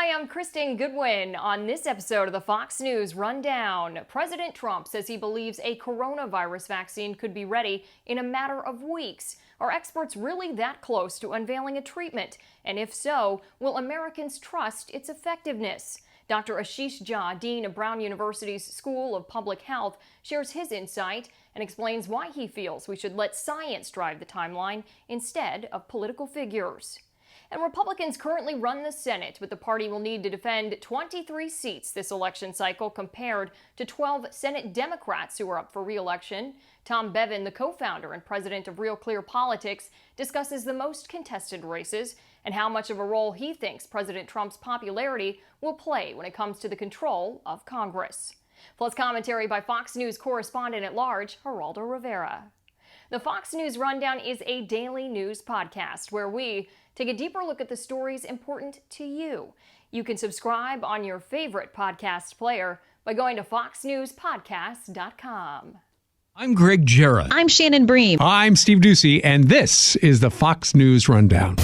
Hi, I'm Kristen Goodwin. On this episode of the Fox News Rundown, President Trump says he believes a coronavirus vaccine could be ready in a matter of weeks. Are experts really that close to unveiling a treatment? And if so, will Americans trust its effectiveness? Dr. Ashish Jha, Dean of Brown University's School of Public Health, shares his insight and explains why he feels we should let science drive the timeline instead of political figures. And Republicans currently run the Senate, but the party will need to defend 23 seats this election cycle compared to 12 Senate Democrats who are up for re-election. Tom Bevan, the co-founder and president of RealClearPolitics, discusses the most contested races and how much of a role he thinks President Trump's popularity will play when it comes to the control of Congress. Plus commentary by Fox News correspondent-at-large, Geraldo Rivera. The Fox News Rundown is a daily news podcast where we take a deeper look at the stories important to you. You can subscribe on your favorite podcast player by going to foxnewspodcast.com. I'm Greg Jarrett. I'm Shannon Bream. I'm Steve Ducey, and this is the Fox News Rundown.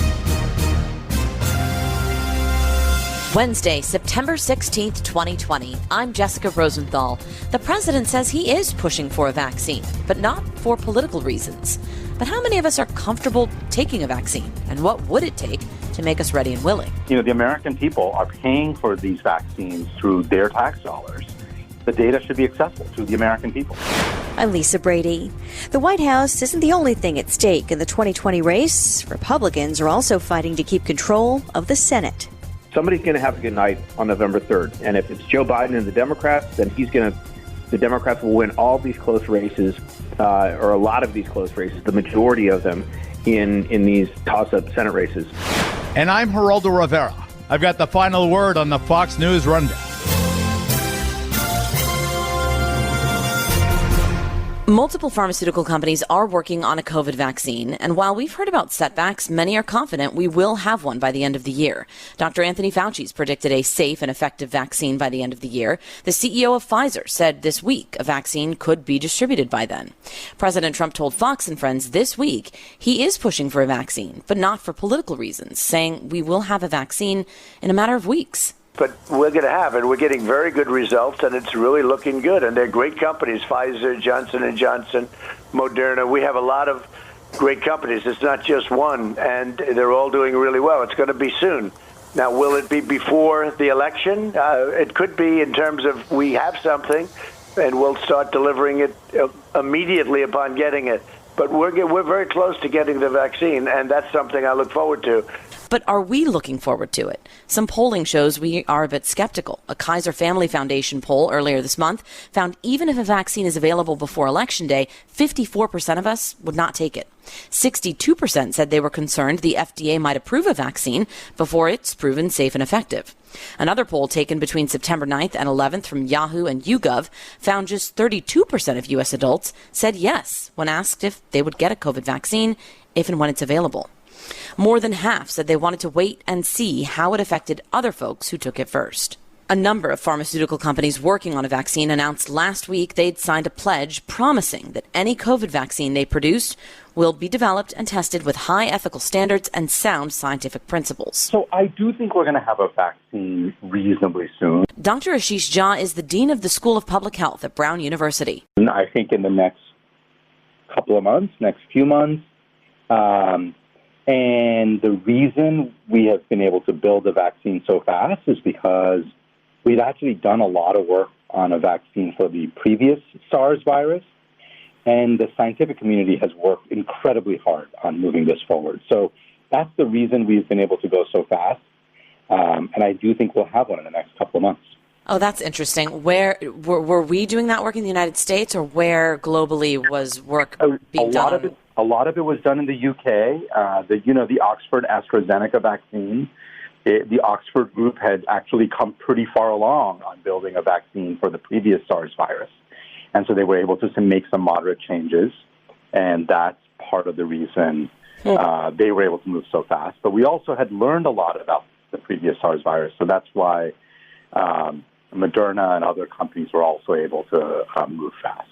Wednesday, September 16th, 2020. I'm Jessica Rosenthal. The president says he is pushing for a vaccine, but not for political reasons. But how many of us are comfortable taking a vaccine? And what would it take to make us ready and willing? The American people are paying for these vaccines through their tax dollars. The data should be accessible to the American people. I'm Lisa Brady. The White House isn't the only thing at stake in the 2020 race. Republicans are also fighting to keep control of the Senate. Somebody's going to have a good night on November 3rd. And if it's Joe Biden and the Democrats, then the Democrats will win all these close races, or a lot of these close races, the majority of them in these toss-up Senate races. And I'm Geraldo Rivera. I've got the final word on the Fox News Rundown. Multiple pharmaceutical companies are working on a COVID vaccine, and while we've heard about setbacks, many are confident we will have one by the end of the year. Dr. Anthony Fauci's predicted a safe and effective vaccine by the end of the year. The CEO of Pfizer said this week a vaccine could be distributed by then. President Trump told Fox and Friends this week he is pushing for a vaccine, but not for political reasons, saying we will have a vaccine in a matter of weeks. But we're going to have it. We're getting very good results, and it's really looking good. And they're great companies, Pfizer, Johnson & Johnson, Moderna. We have a lot of great companies. It's not just one, and they're all doing really well. It's going to be soon. Now, will it be before the election? It could be, in terms of we have something, and we'll start delivering it immediately upon getting it. But we're very close to getting the vaccine, and that's something I look forward to. But are we looking forward to it? Some polling shows we are a bit skeptical. A Kaiser Family Foundation poll earlier this month found even if a vaccine is available before Election Day, 54% of us would not take it. 62% said they were concerned the FDA might approve a vaccine before it's proven safe and effective. Another poll taken between September 9th and 11th from Yahoo and YouGov found just 32% of U.S. adults said yes when asked if they would get a COVID vaccine if and when it's available. More than half said they wanted to wait and see how it affected other folks who took it first. A number of pharmaceutical companies working on a vaccine announced last week they'd signed a pledge promising that any COVID vaccine they produced will be developed and tested with high ethical standards and sound scientific principles. So I do think we're going to have a vaccine reasonably soon. Dr. Ashish Jha is the Dean of the School of Public Health at Brown University. I think in the next couple of months, next few months, and the reason we have been able to build a vaccine so fast is because we've actually done a lot of work on a vaccine for the previous SARS virus, and the scientific community has worked incredibly hard on moving this forward. So that's the reason we've been able to go so fast, and I do think we'll have one in the next couple of months. Oh, that's interesting. Where were we doing that work in the United States, or where globally was work being done? A lot of it was done in the UK. The Oxford AstraZeneca vaccine. The Oxford group had actually come pretty far along on building a vaccine for the previous SARS virus. And so they were able to make some moderate changes. And that's part of the reason they were able to move so fast. But we also had learned a lot about the previous SARS virus. So that's why Moderna and other companies were also able to move fast.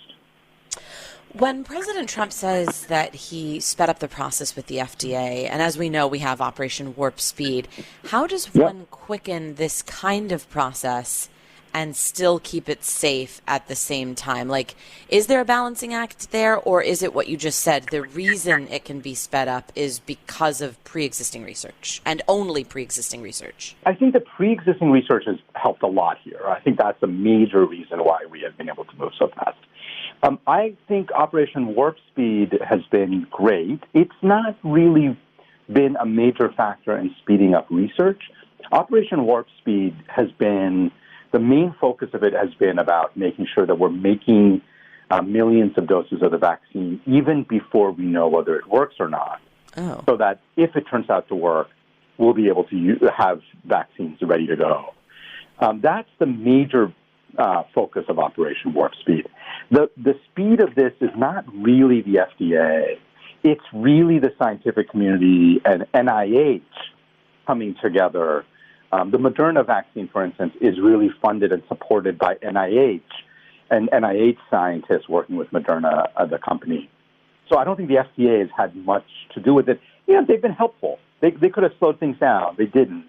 When President Trump says that he sped up the process with the FDA, and as we know, we have Operation Warp Speed, how does one quicken this kind of process and still keep it safe at the same time? Like, is there a balancing act there, or is it what you just said? The reason it can be sped up is because of pre-existing research and only pre-existing research. I think the pre-existing research has helped a lot here. I think that's a major reason why we have been able to move so fast. I think Operation Warp Speed has been great. It's not really been a major factor in speeding up research. Operation Warp Speed has been, the main focus of it has been about making sure that we're making millions of doses of the vaccine even before we know whether it works or not. Oh. So that if it turns out to work, we'll be able to have vaccines ready to go. That's the major focus of Operation Warp Speed. The speed of this is not really the FDA. It's really the scientific community and NIH coming together. The Moderna vaccine, for instance, is really funded and supported by NIH and NIH scientists working with Moderna, the company. So I don't think the FDA has had much to do with it. Yeah, they've been helpful. They could have slowed things down. They didn't.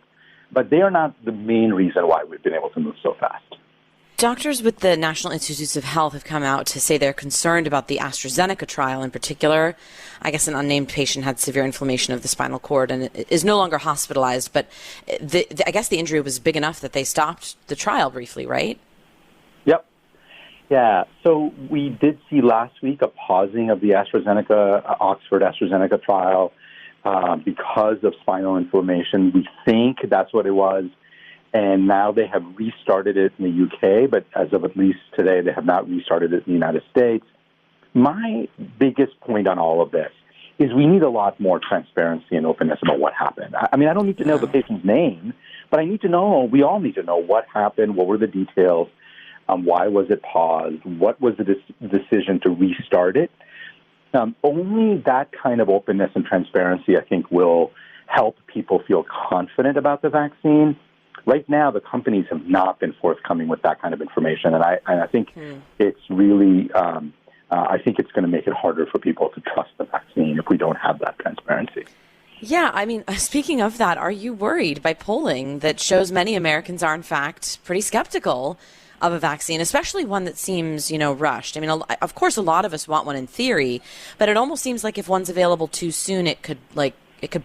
But they are not the main reason why we've been able to move so fast. Doctors with the National Institutes of Health have come out to say they're concerned about the AstraZeneca trial in particular. I guess an unnamed patient had severe inflammation of the spinal cord and is no longer hospitalized, but I guess the injury was big enough that they stopped the trial briefly, right? Yep. Yeah. So we did see last week a pausing of the Oxford AstraZeneca trial because of spinal inflammation. We think that's what it was. And now they have restarted it in the UK, but as of at least today, they have not restarted it in the United States. My biggest point on all of this is we need a lot more transparency and openness about what happened. I mean, I don't need to know the patient's name, but we all need to know what happened, what were the details, why was it paused, what was the decision to restart it. Only that kind of openness and transparency, I think, will help people feel confident about the vaccine. Right now, the companies have not been forthcoming with that kind of information, and I think it's really, I think it's going to make it harder for people to trust the vaccine if we don't have that transparency. Yeah, I mean, speaking of that, are you worried by polling that shows many Americans are, in fact, pretty skeptical of a vaccine, especially one that seems, rushed? I mean, of course, a lot of us want one in theory, but it almost seems like if one's available too soon, it could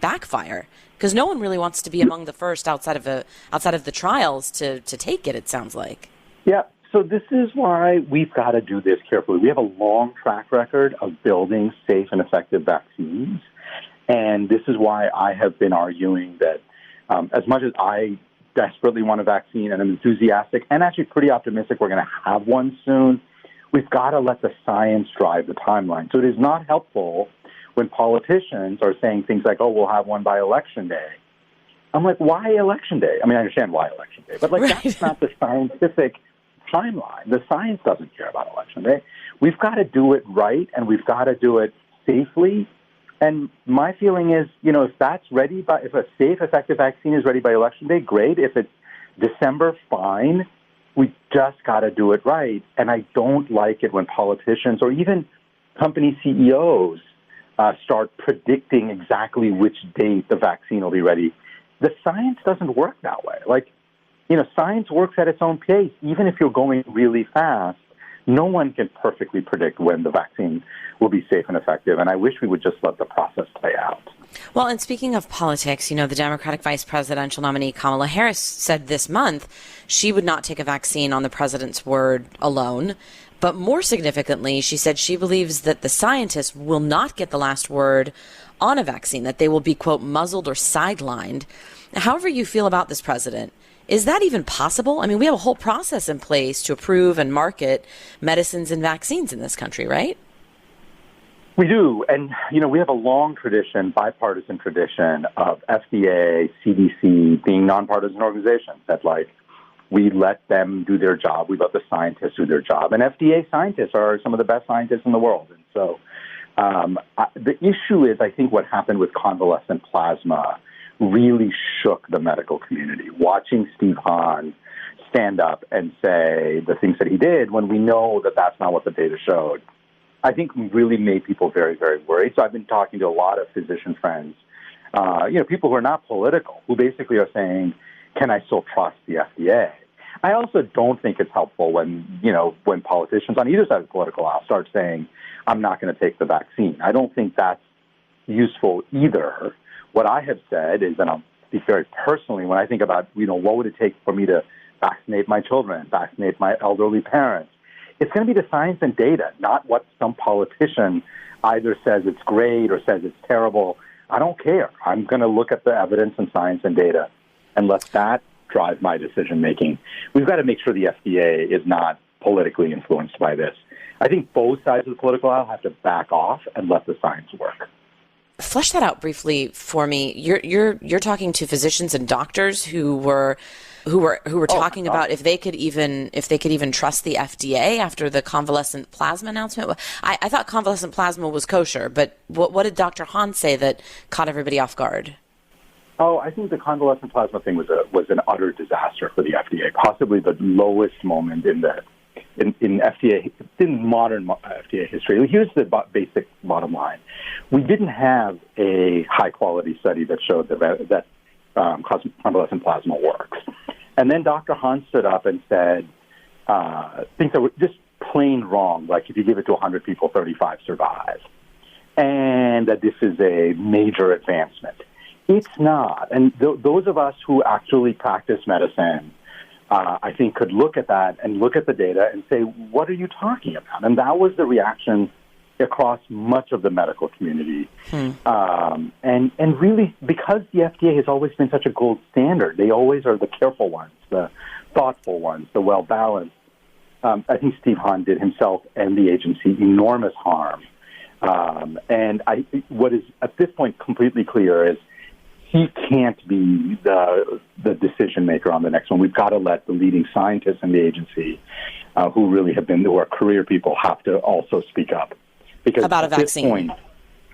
backfire. Because no one really wants to be among the first outside of the trials to take it, it sounds like. Yeah, so this is why we've got to do this carefully. We have a long track record of building safe and effective vaccines. And this is why I have been arguing that as much as I desperately want a vaccine and I'm enthusiastic and actually pretty optimistic we're going to have one soon, we've got to let the science drive the timeline. So it is not helpful when politicians are saying things like, oh, we'll have one by Election Day. I'm like, why Election Day? I mean, I understand why Election Day, but That's not the scientific timeline. The science doesn't care about Election Day. We've got to do it right, and we've got to do it safely. And my feeling is, if that's ready if a safe, effective vaccine is ready by Election Day, great. If it's December, fine. We just got to do it right. And I don't like it when politicians or even company CEOs start predicting exactly which date the vaccine will be ready. The science doesn't work that way. Science works at its own pace. Even if you're going really fast, no one can perfectly predict when the vaccine will be safe and effective. And I wish we would just let the process play out. Well, and speaking of politics, the Democratic vice presidential nominee Kamala Harris said this month she would not take a vaccine on the president's word alone. But more significantly, she said she believes that the scientists will not get the last word on a vaccine, that they will be, quote, muzzled or sidelined. However you feel about this president, is that even possible? I mean, we have a whole process in place to approve and market medicines and vaccines in this country, right? We do. And, we have a long tradition, bipartisan tradition of FDA, CDC being nonpartisan organizations that, we let them do their job. We let the scientists do their job. And FDA scientists are some of the best scientists in the world. And so the issue is, I think, what happened with convalescent plasma really shook the medical community. Watching Steve Hahn stand up and say the things that he did when we know that that's not what the data showed. I think really made people very, very worried. So I've been talking to a lot of physician friends, people who are not political, who basically are saying, can I still trust the FDA? I also don't think it's helpful when politicians on either side of the political aisle start saying, I'm not going to take the vaccine. I don't think that's useful either. What I have said is, and I'll speak very personally, when I think about, what would it take for me to vaccinate my children, vaccinate my elderly parents, it's going to be the science and data, not what some politician either says it's great or says it's terrible. I don't care. I'm going to look at the evidence and science and data and let that drive my decision-making. We've got to make sure the FDA is not politically influenced by this. I think both sides of the political aisle have to back off and let the science work. Flesh that out briefly for me. You're talking to physicians and doctors who were talking about if they could even trust the FDA after the convalescent plasma announcement. I thought convalescent plasma was kosher, but what did Dr. Hahn say that caught everybody off guard? Oh, I think the convalescent plasma thing was an utter disaster for the FDA, possibly the lowest moment in FDA, in modern FDA history. Here's the basic bottom line: we didn't have a high quality study that showed that convalescent plasma works. And then Dr. Hahn stood up and said things that were just plain wrong, like if you give it to 100 people, 35 survive, and that this is a major advancement. It's not. And those of us who actually practice medicine, I think, could look at that and look at the data and say, what are you talking about? And that was the reaction across much of the medical community. And really, because the FDA has always been such a gold standard, they always are the careful ones, the thoughtful ones, the well-balanced. I think Steve Hahn did himself and the agency enormous harm. And what is at this point completely clear is he can't be the decision maker on the next one. We've got to let the leading scientists in the agency, who are career people, have to also speak up. Because about a vaccine.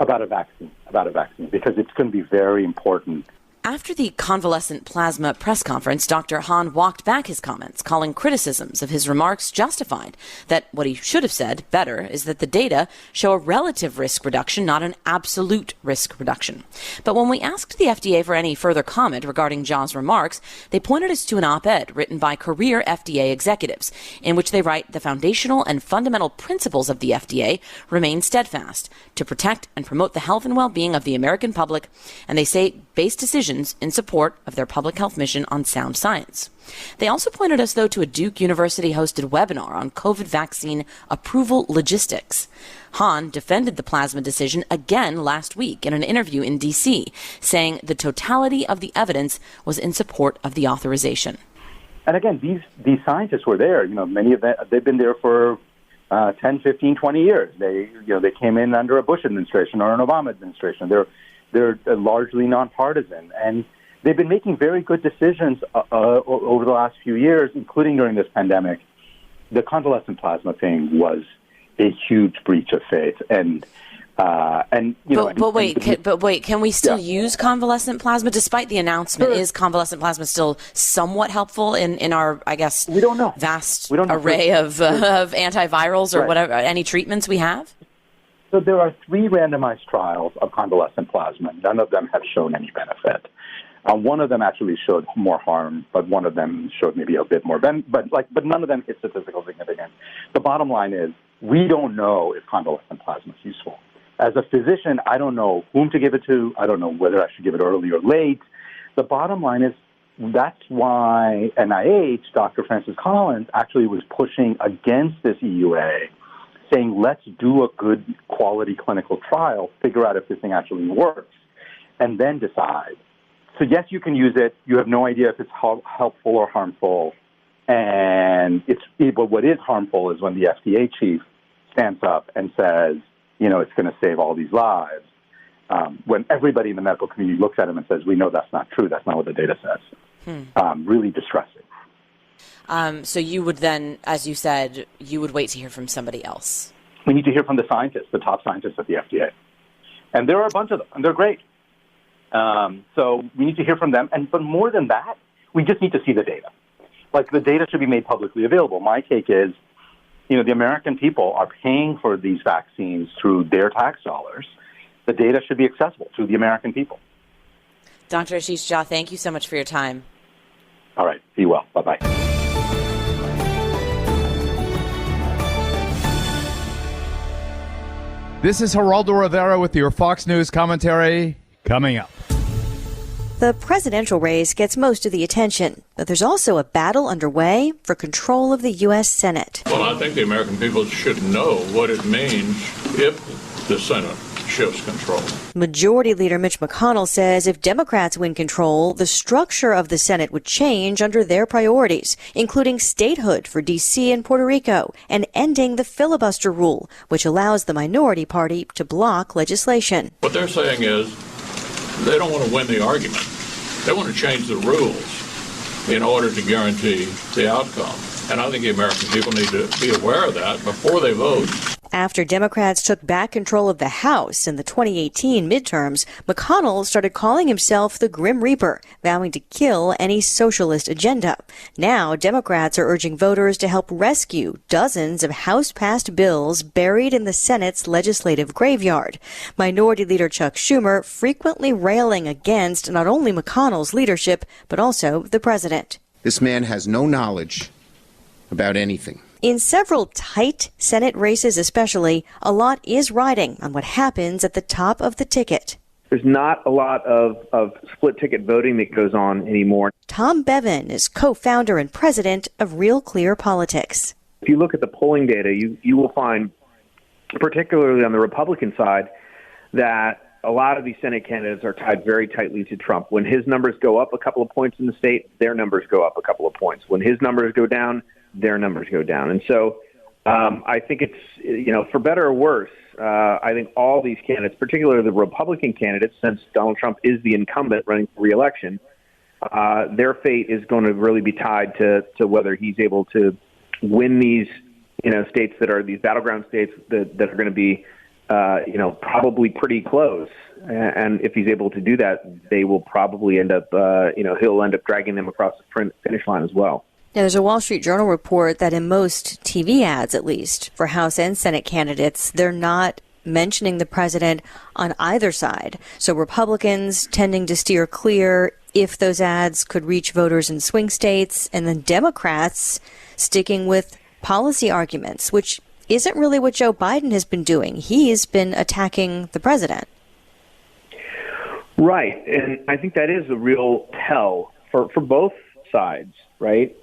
About a vaccine, because it's going to be very important. After the convalescent plasma press conference, Dr. Hahn walked back his comments, calling criticisms of his remarks justified. That what he should have said better is that the data show a relative risk reduction, not an absolute risk reduction. But when we asked the FDA for any further comment regarding Jha's remarks, they pointed us to an op-ed written by career FDA executives, in which they write the foundational and fundamental principles of the FDA remain steadfast to protect and promote the health and well-being of the American public, and they say base decisions in support of their public health mission on sound science. They also pointed us, though, to a Duke University-hosted webinar on COVID vaccine approval logistics. Hahn defended the plasma decision again last week in an interview in D.C., saying the totality of the evidence was in support of the authorization. And again, these scientists were there. Many of them, they've been there for 10, 15, 20 years. They came in under a Bush administration or an Obama administration. They're largely nonpartisan, and they've been making very good decisions over the last few years, including during this pandemic. The convalescent plasma thing was a huge breach of faith, But wait, can we still use convalescent plasma despite the announcement? Sure. Is convalescent plasma still somewhat helpful in our, I guess, we don't know. Vast array of antivirals or whatever, any treatments we have? So there are 3 randomized trials of convalescent plasma. None of them have shown any benefit. One of them actually showed more harm, but one of them showed maybe a bit more benefit. But none of them hit statistical significance. The bottom line is we don't know if convalescent plasma is useful. As a physician, I don't know whom to give it to. I don't know whether I should give it early or late. The bottom line is that's why NIH, Dr. Francis Collins, actually was pushing against this EUA, saying, let's do a good quality clinical trial, figure out if this thing actually works, and then decide. So yes, you can use it. You have no idea if it's helpful or harmful. But what is harmful is when the FDA chief stands up and says, it's going to save all these lives. When everybody in the medical community looks at him and says, we know that's not true. That's not what the data says. Really distressing. So you would then, as you said, you would wait to hear from somebody else. We need to hear from the scientists, the top scientists at the FDA. And there are a bunch of them, and they're great. So we need to hear from them. But more than that, we just need to see the data. The data should be made publicly available. My take is the American people are paying for these vaccines through their tax dollars. The data should be accessible to the American people. Dr. Ashish Jha, thank you so much for your time. All right. Be well. Bye-bye. This is Geraldo Rivera with your Fox News commentary coming up. The presidential race gets most of the attention, but there's also a battle underway for control of the U.S. Senate. Well, I think the American people should know what it means if the Senate shifts control. Majority Leader Mitch McConnell says if Democrats win control, the structure of the Senate would change under their priorities, including statehood for D.C. and Puerto Rico, and ending the filibuster rule, which allows the minority party to block legislation. What they're saying is they don't want to win the argument. They want to change the rules in order to guarantee the outcome. And I think the American people need to be aware of that before they vote. After Democrats took back control of the House in the 2018 midterms, McConnell started calling himself the Grim Reaper, vowing to kill any socialist agenda. Now, Democrats are urging voters to help rescue dozens of House-passed bills buried in the Senate's legislative graveyard. Minority Leader Chuck Schumer frequently railing against not only McConnell's leadership, but also the president. This man has no knowledge about anything. In several tight Senate races especially, a lot is riding on what happens at the top of the ticket. There's not a lot of split ticket voting that goes on anymore. Tom Bevan is co-founder and president of RealClearPolitics. If you look at the polling data, you will find, particularly on the Republican side, that a lot of these Senate candidates are tied very tightly to Trump. When his numbers go up a couple of points in the state, their numbers go up a couple of points. When his numbers go down, their numbers go down. And so I think it's, for better or worse, I think all these candidates, particularly the Republican candidates, since Donald Trump is the incumbent running for re-election, their fate is going to really be tied to whether he's able to win these, states that are these battleground states that are going to be, probably pretty close. And if he's able to do that, they will probably end up, he'll end up dragging them across the finish line as well. Now, there's a Wall Street Journal report that in most TV ads, at least, for House and Senate candidates, they're not mentioning the president on either side. So Republicans tending to steer clear if those ads could reach voters in swing states, and then Democrats sticking with policy arguments, which isn't really what Joe Biden has been doing. He's been attacking the president. Right. And I think that is a real tell for both sides, right?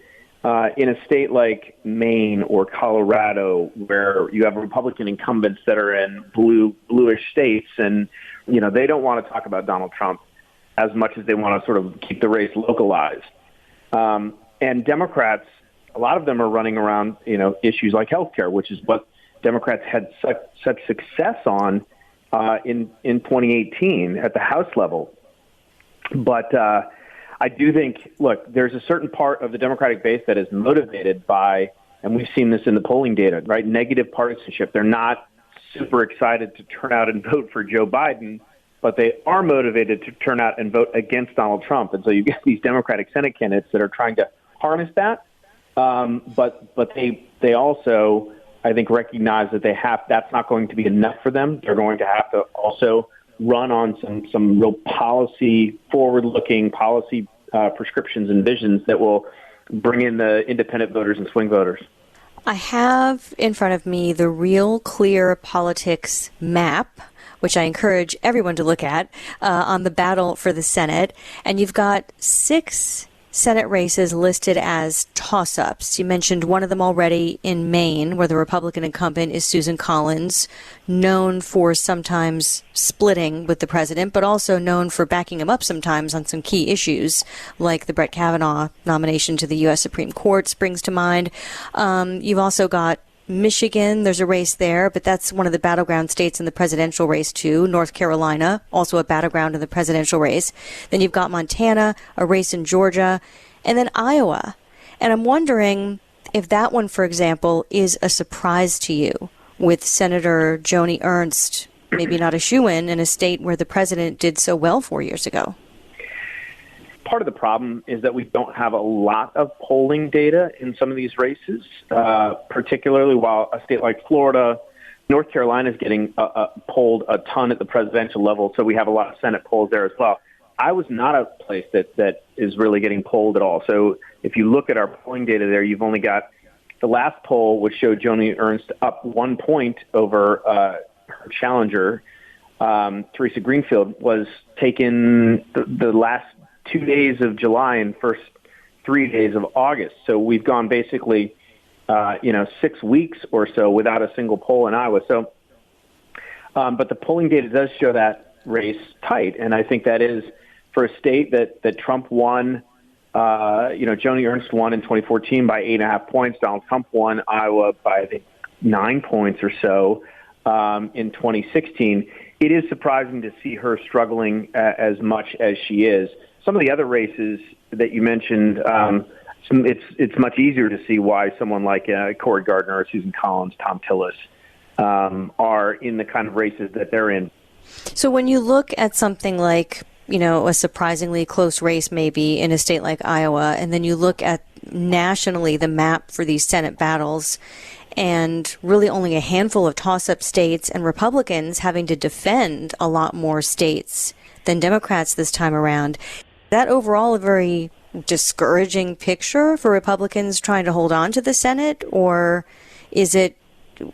In a state like Maine or Colorado, where you have Republican incumbents that are in bluish states, and they don't want to talk about Donald Trump as much as they want to sort of keep the race localized. And Democrats, a lot of them are running around issues like healthcare, which is what Democrats had such success on in 2018 at the House level. But I do think, look, there's a certain part of the Democratic base that is motivated by, and we've seen this in the polling data, right, negative partisanship. They're not super excited to turn out and vote for Joe Biden, but they are motivated to turn out and vote against Donald Trump. And so you get these Democratic Senate candidates that are trying to harness that. But they also, I think, recognize that that's not going to be enough for them. They're going to have to also run on some real policy, forward-looking policy prescriptions and visions that will bring in the independent voters and swing voters. I have in front of me the RealClearPolitics map, which I encourage everyone to look at, on the battle for the Senate. And you've got 6 Senate races listed as toss-ups. You mentioned one of them already in Maine, where the Republican incumbent is Susan Collins, known for sometimes splitting with the president, but also known for backing him up sometimes on some key issues, like the Brett Kavanaugh nomination to the U.S. Supreme Court springs to mind. You've also got Michigan, there's a race there, but that's one of the battleground states in the presidential race too. North Carolina, also a battleground in the presidential race. Then you've got Montana, a race in Georgia, and then Iowa. And I'm wondering if that one, for example, is a surprise to you, with Senator Joni Ernst maybe not a shoo-in in a state where the president did so well 4 years ago. part of the problem is that we don't have a lot of polling data in some of these races, particularly while a state like Florida, North Carolina is getting polled a ton at the presidential level, so we have a lot of Senate polls there as well. Iowa's not a place that is really getting polled at all. So if you look at our polling data there, you've only got the last poll, which showed Joni Ernst up 1 point over her challenger, Teresa Greenfield, was taken the last 2 days of July and first 3 days of August. So we've gone basically 6 weeks or so without a single poll in Iowa. So, but the polling data does show that race tight. And I think that is for a state that Trump won, Joni Ernst won in 2014 by 8.5 points. Donald Trump won Iowa by, I think, 9 points or so in 2016. It is surprising to see her struggling as much as she is. Some of the other races that you mentioned, it's much easier to see why someone like Cory Gardner or Susan Collins, Tom Tillis are in the kind of races that they're in. So when you look at something like, a surprisingly close race maybe in a state like Iowa, and then you look at nationally the map for these Senate battles, and really only a handful of toss-up states and Republicans having to defend a lot more states than Democrats this time around, that overall a very discouraging picture for Republicans trying to hold on to the Senate, or is it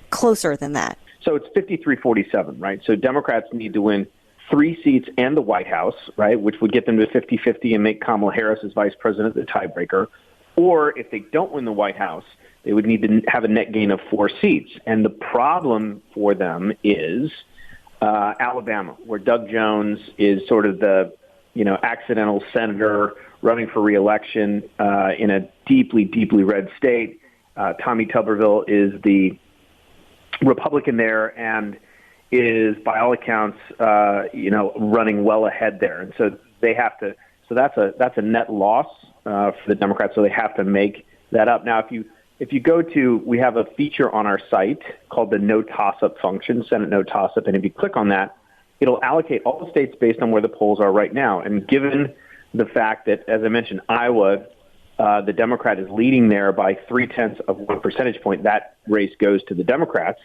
closer than that? So it's 53-47, right? So Democrats need to win 3 seats and the White House, right, which would get them to 50-50 and make Kamala Harris as vice president the tiebreaker. Or if they don't win the White House, they would need to have a net gain of 4 seats. And the problem for them is Alabama, where Doug Jones is sort of the, accidental senator running for re-election in a deeply, deeply red state. Tommy Tuberville is the Republican there and is, by all accounts, running well ahead there. And so they have to. So that's a net loss for the Democrats. So they have to make that up. Now, if you go to, we have a feature on our site called the No Toss-Up function, Senate No Toss-Up, and if you click on that, it'll allocate all the states based on where the polls are right now. And given the fact that, as I mentioned, Iowa, the Democrat is leading there by 0.3 of 1 percentage point, that race goes to the Democrats.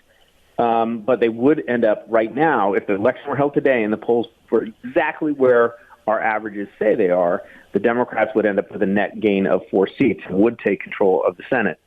But they would end up right now, if the election were held today and the polls were exactly where our averages say they are, the Democrats would end up with a net gain of 4 seats and would take control of the Senate.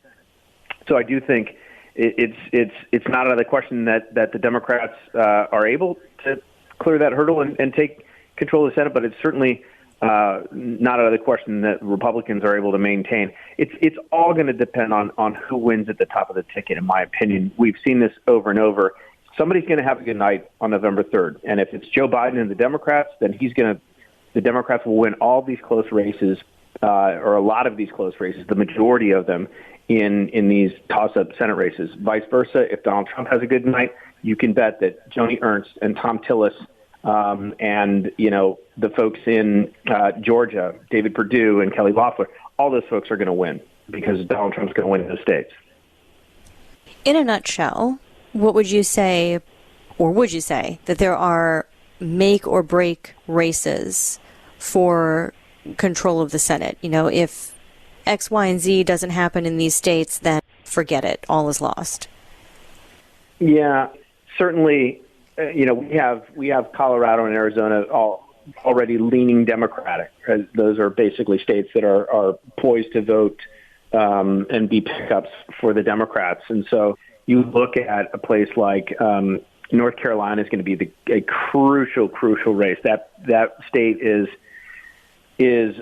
So I do think it's not out of the question that the Democrats are able to clear that hurdle and take control of the Senate, but it's certainly not out of the question that Republicans are able to maintain. It's all going to depend on who wins at the top of the ticket, in my opinion. We've seen this over and over. Somebody's going to have a good night on November 3rd, and if it's Joe Biden and the Democrats, then the Democrats will win all these close races, or a lot of these close races, the majority of them in these toss-up Senate races. Vice versa, if Donald Trump has a good night, you can bet that Joni Ernst and Tom Tillis and the folks in Georgia, David Perdue and Kelly Loeffler, all those folks are going to win because Donald Trump's going to win in those states. In a nutshell, what would you say, or would you say that there are make or break races for control of the Senate? If X, Y, and Z doesn't happen in these states, then forget it. All is lost. Yeah, certainly. We have Colorado and Arizona already leaning Democratic. Those are basically states that are poised to vote and be pickups for the Democrats. And so you look at a place like North Carolina is going to be a crucial race. That state is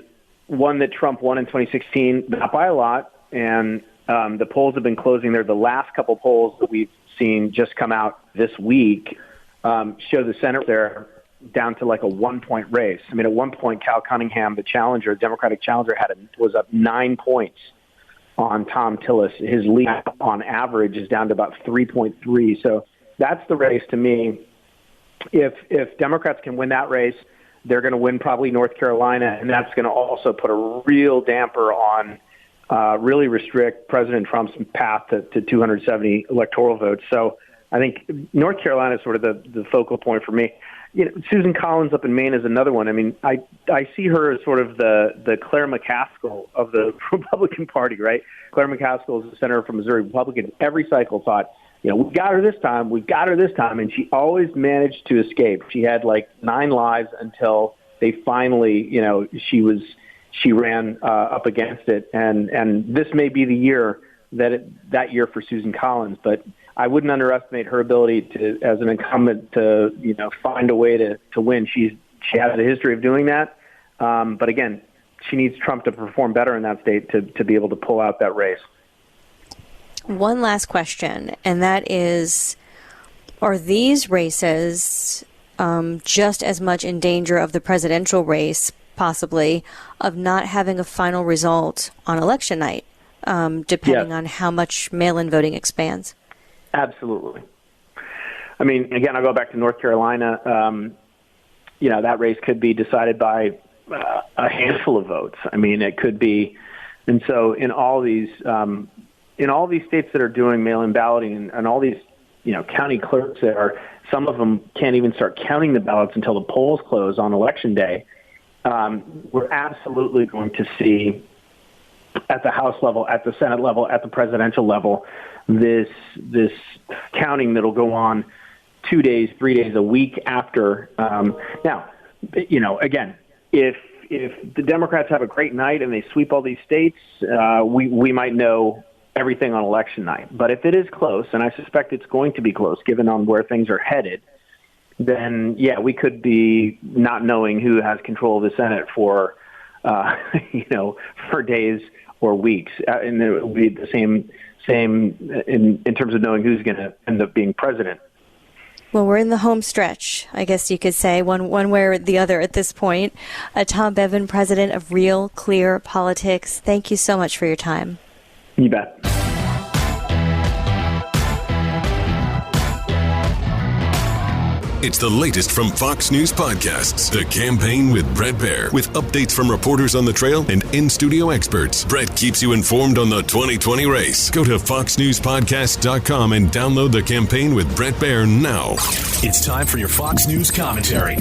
one that Trump won in 2016, not by a lot, and the polls have been closing there. The last couple polls that we've seen just come out this week show the Senate there down to like a 1-point race. I mean, at one point, Cal Cunningham, the challenger, Democratic challenger, was up 9 points on Tom Tillis. His lead on average is down to about 3.3. So that's the race to me. If Democrats can win that race, they're going to win probably North Carolina, and that's going to also put a real damper on really restrict President Trump's path to 270 electoral votes. So I think North Carolina is sort of the focal point for me. Susan Collins up in Maine is another one. I mean, I see her as sort of the Claire McCaskill of the Republican Party, right? Claire McCaskill is the senator from Missouri Republican. Every cycle thought, we got her this time, and she always managed to escape. She had like 9 lives until they finally, she ran up against it, and this may be the year that year for Susan Collins, but I wouldn't underestimate her ability to, as an incumbent, to find a way to win. She has a history of doing that, but again, she needs Trump to perform better in that state to be able to pull out that race. One last question, and that is, are these races just as much in danger of the presidential race, possibly, of not having a final result on election night, depending on how much mail-in voting expands? Absolutely. I mean, again, I'll go back to North Carolina. That race could be decided by a handful of votes. I mean, it could be. And so in all these states that are doing mail-in balloting and all these, county clerks that are, some of them can't even start counting the ballots until the polls close on Election Day. We're absolutely going to see at the House level, at the Senate level, at the presidential level, this counting that'll go on 2 days, 3 days, a week after. Now, again, if the Democrats have a great night and they sweep all these states, we might know everything on election night. But if it is close, and I suspect it's going to be close given on where things are headed, then, we could be not knowing who has control of the Senate for days or weeks. And it will be the same in terms of knowing who's going to end up being president. Well, we're in the home stretch, I guess you could say, one way or the other at this point. Tom Bevan, president of Real Clear Politics, thank you so much for your time. You bet. It's the latest from Fox News Podcasts, The Campaign with Bret Baier, with updates from reporters on the trail and in-studio experts. Bret keeps you informed on the 2020 race. Go to foxnewspodcast.com and download The Campaign with Bret Baier now. It's time for your Fox News commentary.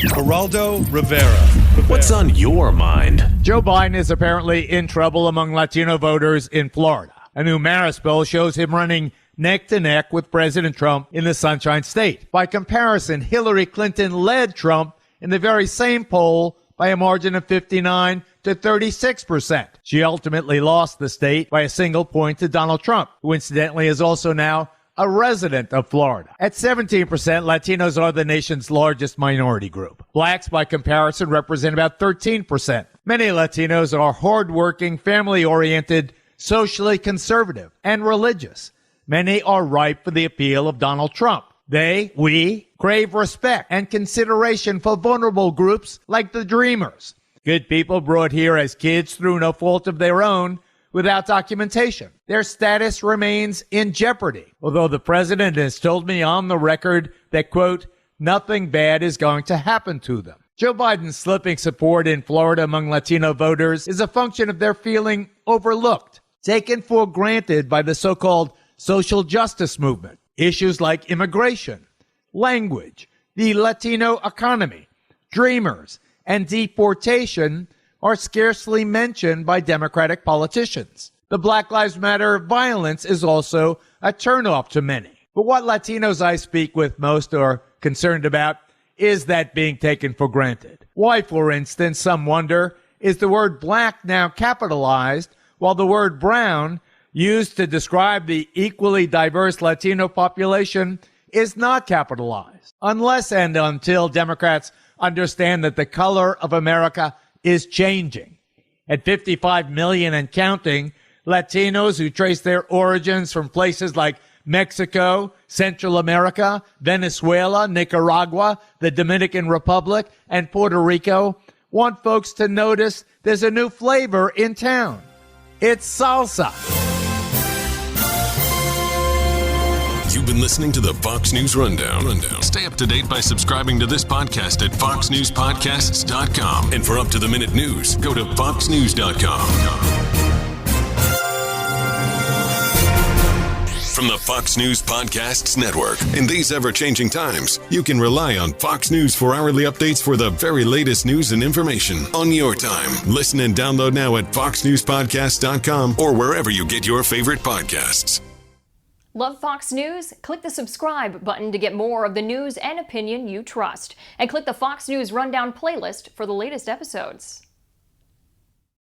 Geraldo, Rivera. What's on your mind? Joe Biden is apparently in trouble among Latino voters in Florida. A new Marist poll shows him running neck to neck with President Trump in the Sunshine State. By comparison, Hillary Clinton led Trump in the very same poll by a margin of 59 to 36%. She ultimately lost the state by a single point to Donald Trump, who incidentally is also now a resident of Florida. At 17%, Latinos are the nation's largest minority group. Blacks, by comparison, represent about 13%. Many Latinos are hardworking, family-oriented, socially conservative, and religious. Many are ripe for the appeal of Donald Trump. We crave respect and consideration for vulnerable groups like the Dreamers. Good people brought here as kids through no fault of their own without documentation. Their status remains in jeopardy, although the president has told me on the record that, quote, nothing bad is going to happen to them. Joe Biden's slipping support in Florida among Latino voters is a function of their feeling overlooked, taken for granted by the so-called social justice movement. Issues like immigration, language, the Latino economy, Dreamers, and deportation are scarcely mentioned by Democratic politicians. The Black Lives Matter violence is also a turnoff to many. But what Latinos I speak with most are concerned about is that being taken for granted. Why, for instance, some wonder, is the word black now capitalized while the word brown, used to describe the equally diverse Latino population, is not capitalized. Unless and until Democrats understand that the color of America is changing. At 55 million and counting, Latinos who trace their origins from places like Mexico, Central America, Venezuela, Nicaragua, the Dominican Republic, and Puerto Rico want folks to notice there's a new flavor in town. It's salsa. You've been listening to the Fox News Rundown. Stay up to date by subscribing to this podcast at foxnewspodcasts.com. And for up-to-the-minute news, go to foxnews.com. From the Fox News Podcasts Network. In these ever-changing times, you can rely on Fox News for hourly updates for the very latest news and information on your time. Listen and download now at foxnewspodcast.com or wherever you get your favorite podcasts. Love Fox News? Click the subscribe button to get more of the news and opinion you trust. And click the Fox News Rundown playlist for the latest episodes.